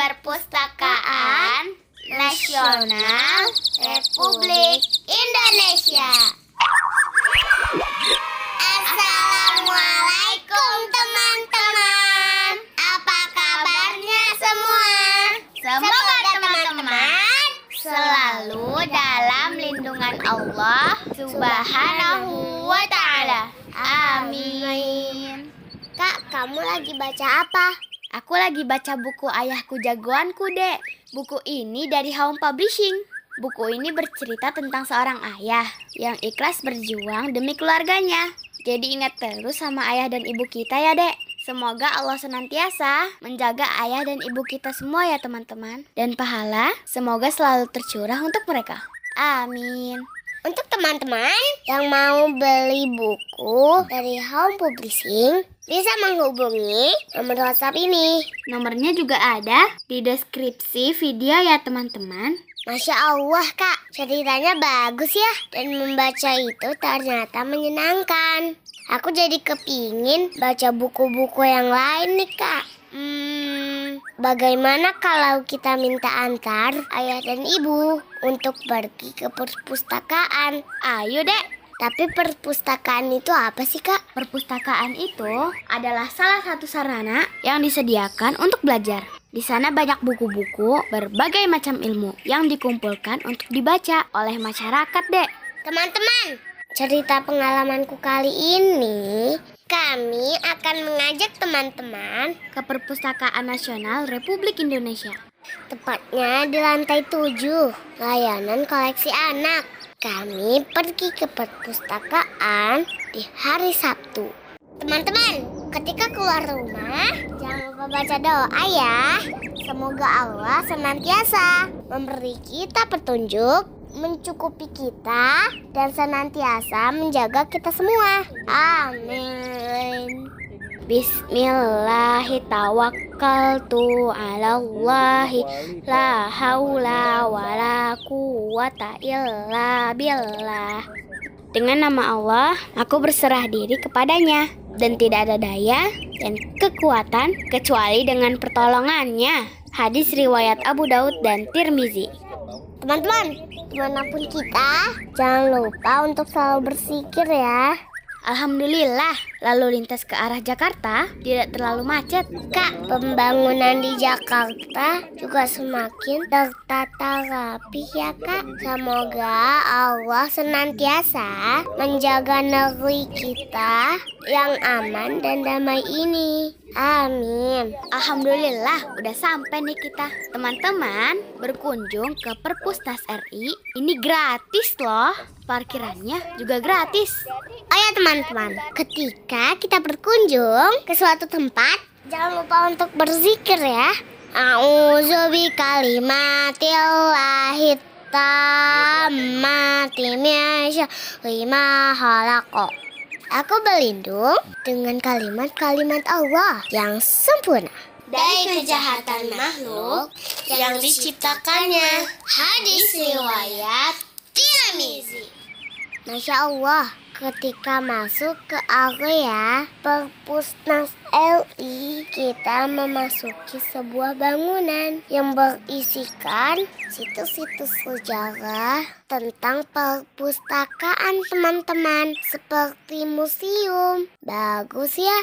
Perpustakaan Nasional Republik Indonesia. Assalamualaikum teman-teman. Apa kabarnya semua? Semoga teman-teman selalu dalam lindungan Allah Subhanahu wa ta'ala. Amin. Kak, kamu lagi baca apa? Aku lagi baca buku Ayahku Jagoanku, Dek. Buku ini dari Home Publishing. Buku ini bercerita tentang seorang ayah yang ikhlas berjuang demi keluarganya. Jadi ingat terus sama ayah dan ibu kita ya, Dek. Semoga Allah senantiasa menjaga ayah dan ibu kita semua ya, teman-teman. Dan pahala semoga selalu tercurah untuk mereka. Amin. Untuk teman-teman yang mau beli buku dari Home Publishing, bisa menghubungi nomor WhatsApp ini. Nomornya juga ada di deskripsi video ya, teman-teman. Masya Allah, Kak. Ceritanya bagus ya. Dan membaca itu ternyata menyenangkan. Aku jadi kepingin baca buku-buku yang lain nih, Kak. Bagaimana kalau kita minta antar ayah dan ibu untuk pergi ke perpustakaan? Ayo, Dek. Tapi perpustakaan itu apa sih, Kak? Perpustakaan itu adalah salah satu sarana yang disediakan untuk belajar. Di sana banyak buku-buku berbagai macam ilmu yang dikumpulkan untuk dibaca oleh masyarakat, Dek. Teman-teman, cerita pengalamanku kali ini, kami akan mengajak teman-teman ke Perpustakaan Nasional Republik Indonesia. Tepatnya di lantai 7, layanan koleksi anak. Kami pergi ke perpustakaan di hari Sabtu. Teman-teman, ketika keluar rumah, jangan lupa baca doa ya. Semoga Allah senantiasa memberi kita petunjuk, mencukupi kita, dan senantiasa menjaga kita semua. Amin. Bismillahi tawakkaltu ala Allahi la haula wa la quwata illa billah. Dengan nama Allah, aku berserah diri kepadanya dan tidak ada daya dan kekuatan kecuali dengan pertolongannya. Hadis riwayat Abu Daud dan Tirmizi. Teman-teman, dimanapun kita, jangan lupa untuk selalu berzikir ya. Alhamdulillah, lalu lintas ke arah Jakarta tidak terlalu macet. Kak, pembangunan di Jakarta juga semakin tertata rapi ya, Kak. Semoga Allah senantiasa menjaga negeri kita yang aman dan damai ini. Amin. Alhamdulillah, udah sampai nih kita. Teman-teman, berkunjung ke Perpustas RI ini gratis loh. Parkirannya juga gratis. Oh ya teman-teman, ketika kita berkunjung ke suatu tempat, jangan lupa untuk berzikir ya. A'udzu bikalimatillahi tammati min syarri ma khalaq. Aku berlindung dengan kalimat-kalimat Allah yang sempurna dari kejahatan makhluk yang diciptakannya. Hadis riwayat Tirmizi. Masya Allah, ketika masuk ke area Perpusnas RI, kita memasuki sebuah bangunan yang berisikan situs-situs sejarah tentang perpustakaan, teman-teman, seperti museum. Bagus ya.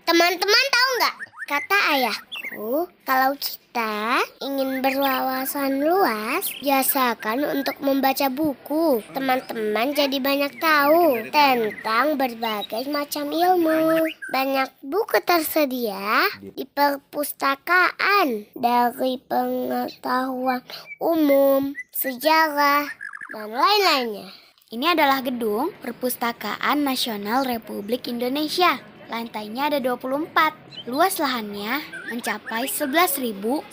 Teman-teman tahu nggak? Kata ayahku, kalau kita ingin berwawasan luas, biasakan untuk membaca buku. Teman-teman jadi banyak tahu tentang berbagai macam ilmu. Banyak buku tersedia di perpustakaan, dari pengetahuan umum, sejarah, dan lain-lainnya. Ini adalah gedung Perpustakaan Nasional Republik Indonesia. Lantainya ada 24. Luas lahannya mencapai 11.957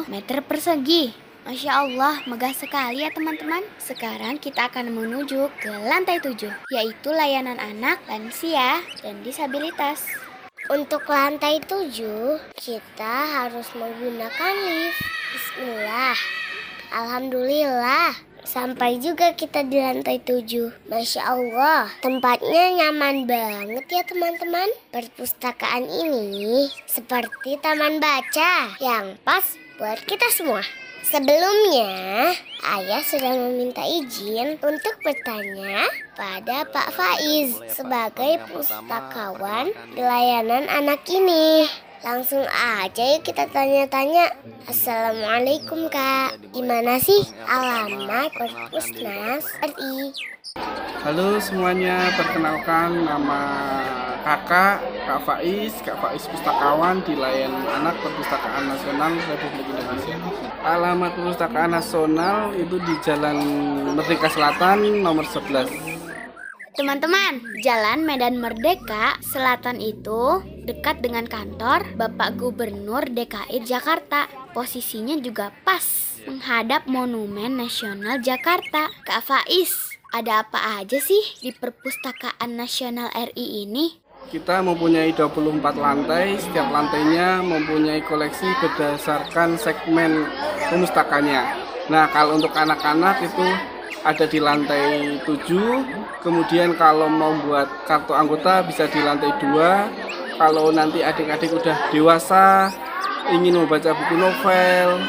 meter persegi. Masya Allah, megah sekali ya teman-teman. Sekarang kita akan menuju ke lantai 7, yaitu layanan anak, lansia, dan disabilitas. Untuk lantai 7, kita harus menggunakan lift. Bismillah. Alhamdulillah. Sampai juga kita di lantai 7. Masya Allah, tempatnya nyaman banget ya teman-teman. Perpustakaan ini seperti taman baca yang pas buat kita semua. Sebelumnya, ayah sudah meminta izin untuk bertanya pada Pak Faiz sebagai pustakawan di layanan anak ini. Langsung aja yuk kita tanya-tanya. Assalamualaikum Kak, gimana sih alamat Perpusnas RI? Halo semuanya, perkenalkan nama kakak, Kak Faiz Pustakawan di layanan anak Perpustakaan Nasional Republik Indonesia. Alamat Perpustakaan Nasional itu di Jalan Merdeka Selatan nomor 11. Teman-teman, Jalan Medan Merdeka Selatan itu dekat dengan kantor Bapak Gubernur DKI Jakarta. Posisinya juga pas menghadap Monumen Nasional Jakarta. Kak Faiz, ada apa aja sih di Perpustakaan Nasional RI ini? Kita mempunyai 24 lantai, setiap lantainya mempunyai koleksi berdasarkan segmen pemustakanya. Nah, kalau untuk anak-anak itu ada di lantai 7, kemudian kalau mau buat kartu anggota bisa di lantai 2. Kalau nanti adik-adik udah dewasa, ingin membaca buku novel,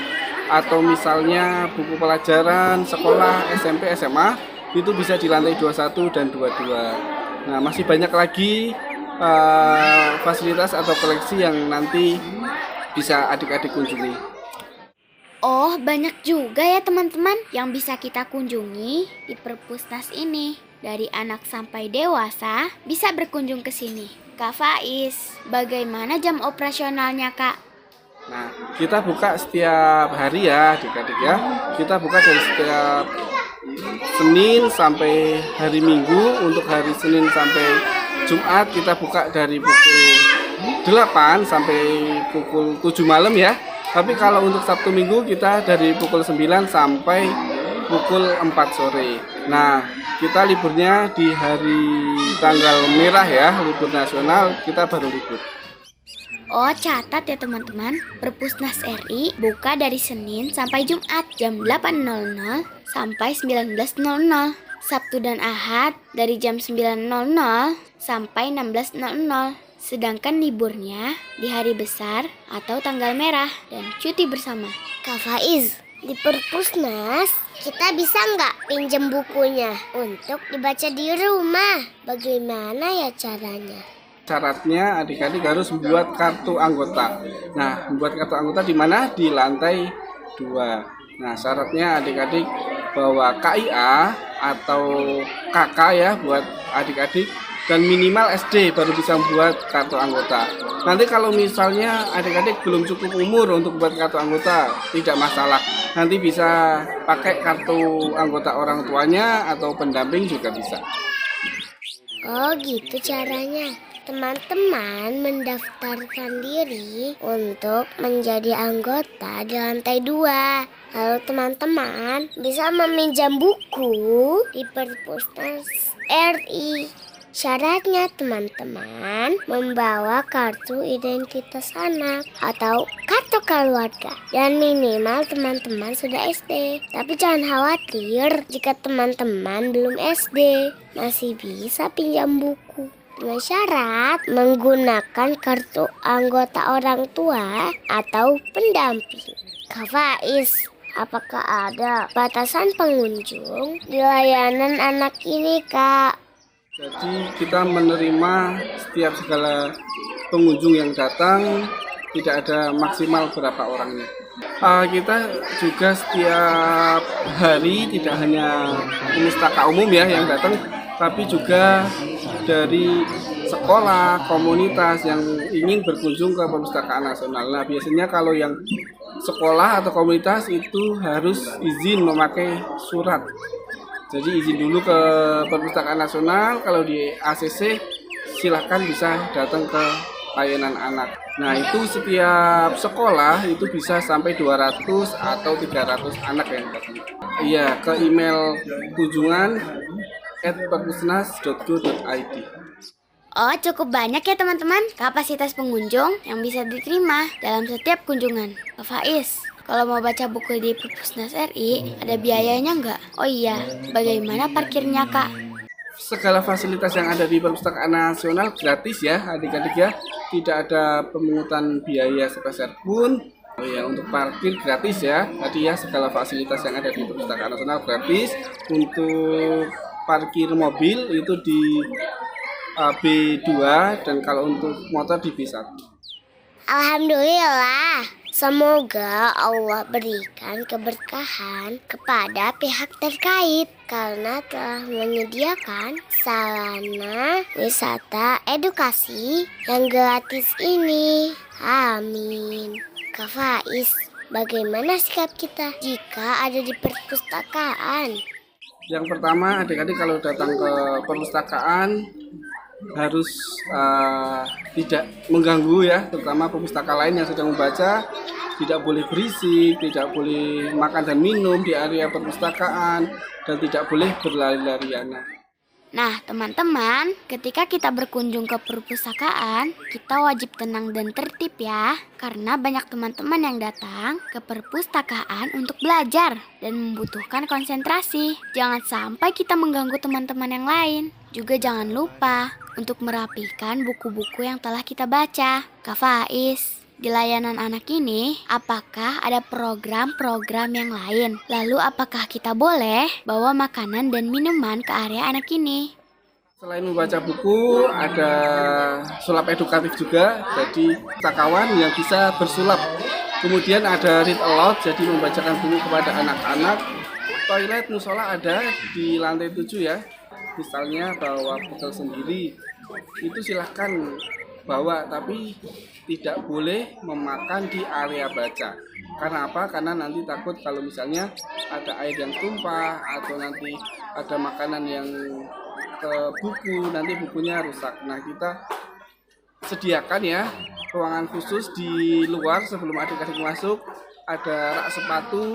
atau misalnya buku pelajaran, sekolah, SMP, SMA, itu bisa di lantai 21 dan 22. Nah, masih banyak lagi fasilitas atau koleksi yang nanti bisa adik-adik kunjungi. Oh, banyak juga ya teman-teman yang bisa kita kunjungi di Perpusnas ini. Dari anak sampai dewasa bisa berkunjung ke sini. Kak Faiz, bagaimana jam operasionalnya Kak? Nah, kita buka setiap hari ya adik-adik ya. Kita buka dari setiap Senin sampai hari Minggu. Untuk hari Senin sampai Jumat kita buka dari pukul 8 sampai pukul 7 malam ya. Tapi kalau untuk Sabtu Minggu kita dari pukul 9 sampai pukul 4 sore. Nah, kita liburnya di hari tanggal merah ya, libur nasional, kita baru libur. Oh, catat ya teman-teman. Perpusnas RI buka dari Senin sampai Jumat jam 8.00 sampai 19.00. Sabtu dan Ahad dari jam 9.00 sampai 16.00. Sedangkan liburnya di hari besar atau tanggal merah dan cuti bersama. Kak Faiz, di Perpusnas kita bisa nggak pinjam bukunya untuk dibaca di rumah? Bagaimana ya caranya? Syaratnya adik-adik harus membuat kartu anggota. Nah, membuat kartu anggota di mana? Di lantai 2. Nah, syaratnya adik-adik bawa KIA atau KK ya buat adik-adik, dan minimal SD baru bisa membuat kartu anggota. Nanti kalau misalnya adik-adik belum cukup umur untuk buat kartu anggota, tidak masalah. Nanti bisa pakai kartu anggota orang tuanya atau pendamping juga bisa. Oh gitu caranya. Teman-teman mendaftarkan diri untuk menjadi anggota di lantai 2. Lalu teman-teman bisa meminjam buku di Perpusnas RI. Syaratnya teman-teman membawa kartu identitas anak atau kartu keluarga. Dan minimal teman-teman sudah SD. Tapi jangan khawatir jika teman-teman belum SD. Masih bisa pinjam buku. Dengan syarat menggunakan kartu anggota orang tua atau pendamping. Kak Faiz, apakah ada batasan pengunjung di layanan anak ini, Kak? Jadi kita menerima setiap segala pengunjung yang datang, tidak ada maksimal berapa orangnya. Kita juga setiap hari tidak hanya pustaka umum ya yang datang, tapi juga dari sekolah, komunitas yang ingin berkunjung ke Perpustakaan Nasional. Nah, biasanya kalau yang sekolah atau komunitas itu harus izin memakai surat. Jadi izin dulu ke Perpustakaan Nasional, kalau di ACC silahkan bisa datang ke layanan anak. Nah, itu setiap sekolah itu bisa sampai 200 atau 300 anak yang datang. Iya, ke email kunjungan@perpusnas.go.id. Oh, cukup banyak ya teman-teman kapasitas pengunjung yang bisa diterima dalam setiap kunjungan. Pak Faiz, Kalau mau baca buku di Perpusnas RI, ada biayanya nggak? Oh iya, bagaimana parkirnya, Kak? Segala fasilitas yang ada di Perpustakaan Nasional gratis ya adik-adik ya. Tidak ada pemungutan biaya sepeser pun. Oh ya, untuk parkir gratis ya. Tadi ya segala fasilitas yang ada di Perpustakaan Nasional gratis. Untuk parkir mobil itu di B2 dan kalau untuk motor di B1. Alhamdulillah. Semoga Allah berikan keberkahan kepada pihak terkait karena telah menyediakan sarana wisata edukasi yang gratis ini. Amin. Kak Faiz, bagaimana sikap kita jika ada di perpustakaan? Yang pertama, adik-adik kalau datang ke perpustakaan harus tidak mengganggu ya, terutama pustaka lain yang sedang membaca. Tidak boleh berisik, tidak boleh makan dan minum di area perpustakaan, dan tidak boleh berlari-larian. Nah, teman-teman, ketika kita berkunjung ke perpustakaan, kita wajib tenang dan tertib ya. Karena banyak teman-teman yang datang ke perpustakaan untuk belajar dan membutuhkan konsentrasi. Jangan sampai kita mengganggu teman-teman yang lain. Juga jangan lupa untuk merapikan buku-buku yang telah kita baca. Kak Faiz, di layanan anak ini, apakah ada program-program yang lain? Lalu apakah kita boleh bawa makanan dan minuman ke area anak ini? Selain membaca buku, ada sulap edukatif juga, jadi pustakawan yang bisa bersulap. Kemudian ada read aloud, jadi membacakan buku kepada anak-anak. Toilet musola ada di lantai 7 ya. Misalnya bawa bekal sendiri, itu silahkan bawa, tapi tidak boleh memakan di area baca. Karena apa? Karena nanti takut kalau misalnya ada air yang tumpah atau nanti ada makanan yang ke buku, nanti bukunya rusak. Nah, kita sediakan ya ruangan khusus di luar sebelum adik-adik masuk, ada rak sepatu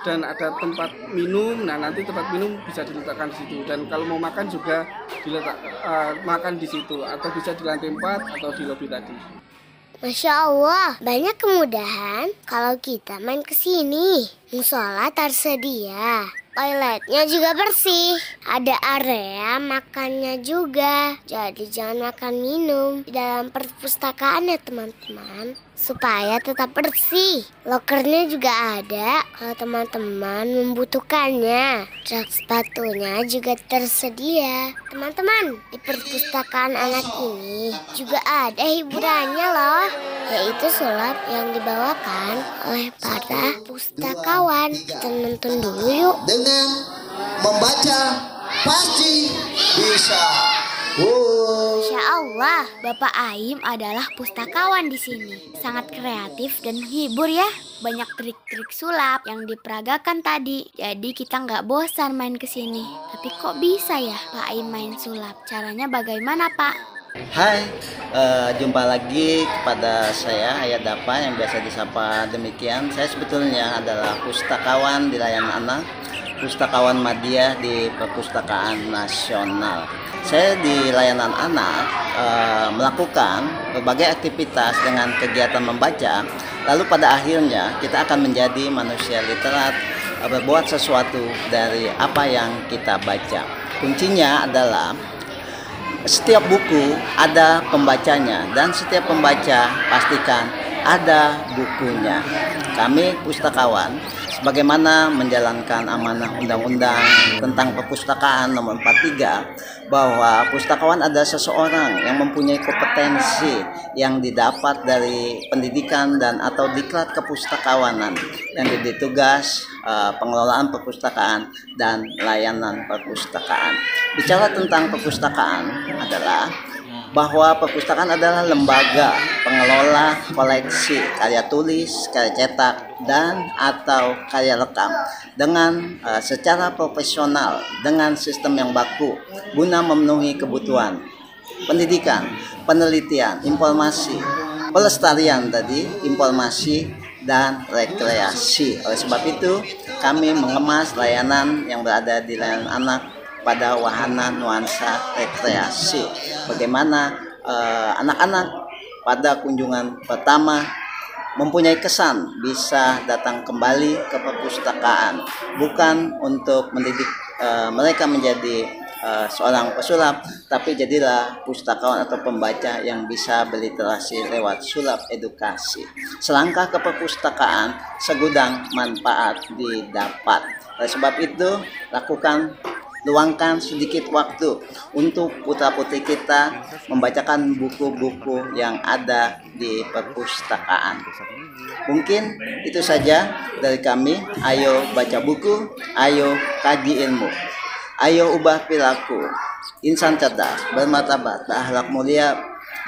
dan ada tempat minum. Nah, nanti tempat minum bisa diletakkan di situ, dan kalau mau makan juga makan di situ, atau bisa di lantai 4 atau di lobi tadi. Masya Allah, banyak kemudahan kalau kita main ke sini. Musola tersedia, toiletnya juga bersih, ada area makannya juga. Jadi jangan makan minum di dalam perpustakaan ya teman-teman, supaya tetap bersih. Lokernya juga ada kalau teman-teman membutuhkannya. Rak sepatunya juga tersedia. Teman-teman, di perpustakaan anak ini juga ada hiburannya loh, yaitu sulap yang dibawakan oleh para pustakawan. Kita nonton dulu yuk. Dengan membaca pasti bisa. Masya Allah, Bapak Aim adalah pustakawan di sini. Sangat kreatif dan menghibur ya. Banyak trik-trik sulap yang diperagakan tadi. Jadi kita nggak bosan main ke sini. Tapi kok bisa ya Pak Aim main sulap? Caranya bagaimana Pak? Hai, jumpa lagi kepada saya Ayat Dapa yang biasa disapa demikian. Saya sebetulnya adalah pustakawan di layanan anak, pustakawan Madiyah di Perpustakaan Nasional. Saya di layanan anak melakukan berbagai aktivitas dengan kegiatan membaca. Lalu pada akhirnya kita akan menjadi manusia literat, berbuat sesuatu dari apa yang kita baca. Kuncinya adalah setiap buku ada pembacanya, dan setiap pembaca pastikan ada bukunya. Kami pustakawan sebagaimana menjalankan amanah Undang-Undang tentang Perpustakaan Nomor 43, bahwa pustakawan adalah seseorang yang mempunyai kompetensi yang didapat dari pendidikan dan atau diklat kepustakawanan yang diberi tugas pengelolaan perpustakaan dan layanan perpustakaan. Bicara tentang perpustakaan adalah bahwa perpustakaan adalah lembaga pengelola koleksi karya tulis, karya cetak, dan atau karya rekam dengan secara profesional dengan sistem yang baku guna memenuhi kebutuhan pendidikan, penelitian, informasi, pelestarian tadi, informasi, dan rekreasi. Oleh sebab itu, kami mengemas layanan yang berada di layanan anak pada wahana nuansa rekreasi. Bagaimana anak-anak pada kunjungan pertama mempunyai kesan bisa datang kembali ke perpustakaan, bukan untuk mendidik mereka menjadi seorang pesulap, tapi jadilah pustakawan atau pembaca yang bisa berliterasi lewat sulap edukasi. Selangkah ke perpustakaan, segudang manfaat didapat. Oleh sebab itu, luangkan sedikit waktu untuk putra-putri kita membacakan buku-buku yang ada di perpustakaan. Mungkin itu saja dari kami. Ayo baca buku, ayo kaji ilmu, ayo ubah perilaku, insan cerdas, bermartabat, berakhlak mulia.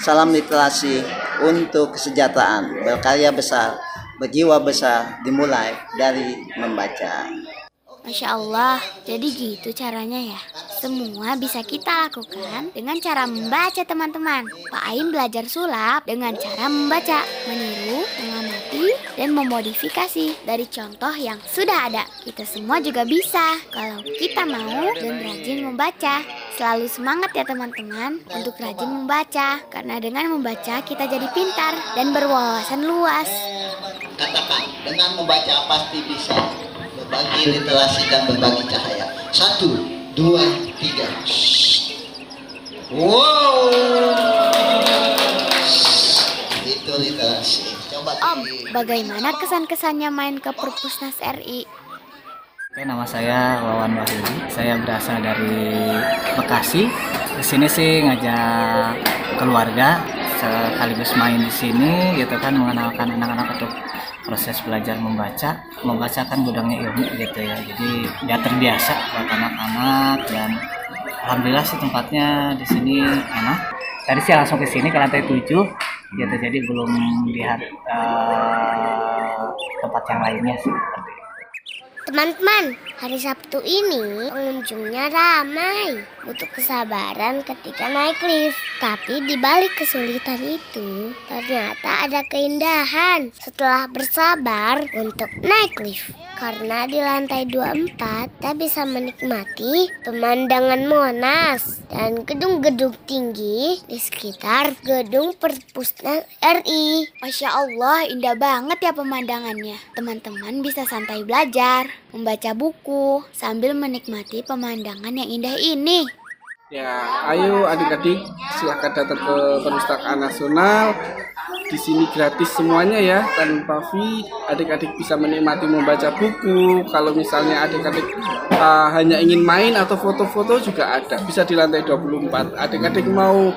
Salam literasi untuk kesejahteraan, berkarya besar, berjiwa besar, dimulai dari membaca. Masya Allah, jadi gitu caranya ya. Semua bisa kita lakukan dengan cara membaca teman-teman. Pak Ain belajar sulap dengan cara membaca, meniru, mengamati, dan memodifikasi dari contoh yang sudah ada. Kita semua juga bisa kalau kita mau dan rajin membaca. Selalu semangat ya teman-teman untuk rajin membaca, karena dengan membaca kita jadi pintar dan berwawasan luas. Katakan, dengan membaca pasti bisa berbagi literasi dan berbagi cahaya. 1, 2, 3. Wow, itu literasi. Coba Om, bagaimana kesan-kesannya main ke Perpusnas RI? Oke, nama saya Wawan Wahyudi. Saya berasal dari Bekasi. Di sini sih ngajak keluarga sekaligus main di sini gitu kan, mengenalkan anak-anak untuk proses belajar membaca. Membaca kan gudangnya ilmu gitu ya. Jadi biar terbiasa buat anak-anak, dan alhamdulillah sih tempatnya di sini enak. Tadi sih langsung ke sini ke lantai 7 gitu. Jadi belum lihat tempat yang lainnya sih. Teman-teman, hari Sabtu ini pengunjungnya ramai. Butuh kesabaran ketika naik lift. Tapi di balik kesulitan itu, ternyata ada keindahan setelah bersabar untuk naik lift. Karena di lantai 24 kita bisa menikmati pemandangan Monas dan gedung-gedung tinggi di sekitar gedung Perpusnas RI. Masya Allah, indah banget ya pemandangannya. Teman-teman bisa santai belajar, membaca buku, sambil menikmati pemandangan yang indah ini. Ya, ayo adik-adik silakan datang ke Perpustakaan Nasional. Di sini gratis semuanya ya, tanpa fee. Adik-adik bisa menikmati membaca buku. Kalau misalnya adik-adik hanya ingin main atau foto-foto juga ada. Bisa di lantai 24. Adik-adik mau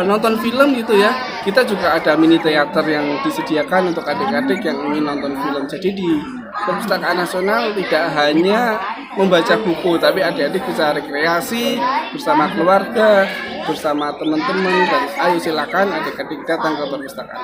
nonton film gitu ya. Kita juga ada mini teater yang disediakan untuk adik-adik yang ingin nonton film. Jadi di Perpustakaan Nasional tidak hanya membaca buku, tapi adik-adik bisa rekreasi bersama keluarga, bersama teman-teman, dan ayo silakan adik-adik datang ke Perpustakaan.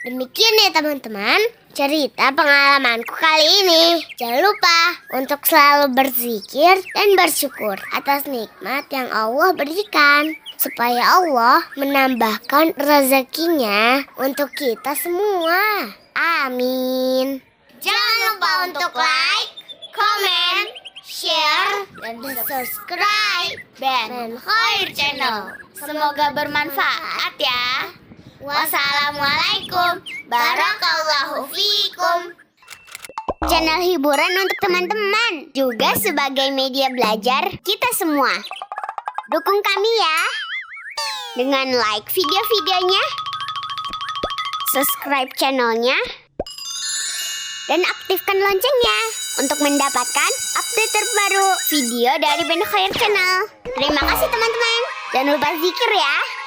Demikian ya teman-teman, cerita pengalamanku kali ini. Jangan lupa untuk selalu berzikir dan bersyukur atas nikmat yang Allah berikan, supaya Allah menambahkan rezekinya untuk kita semua. Amin. Jangan lupa untuk like, comment, share, dan subscribe Ben Khair Channel. Semoga bermanfaat ya. Wassalamualaikum barakallahu fikum. Channel hiburan untuk teman-teman, juga sebagai media belajar kita semua. Dukung kami ya dengan like video-videonya, subscribe channelnya, dan aktifkan loncengnya untuk mendapatkan update terbaru video dari Ben Khair Channel. Terima kasih teman-teman. Jangan lupa zikir ya.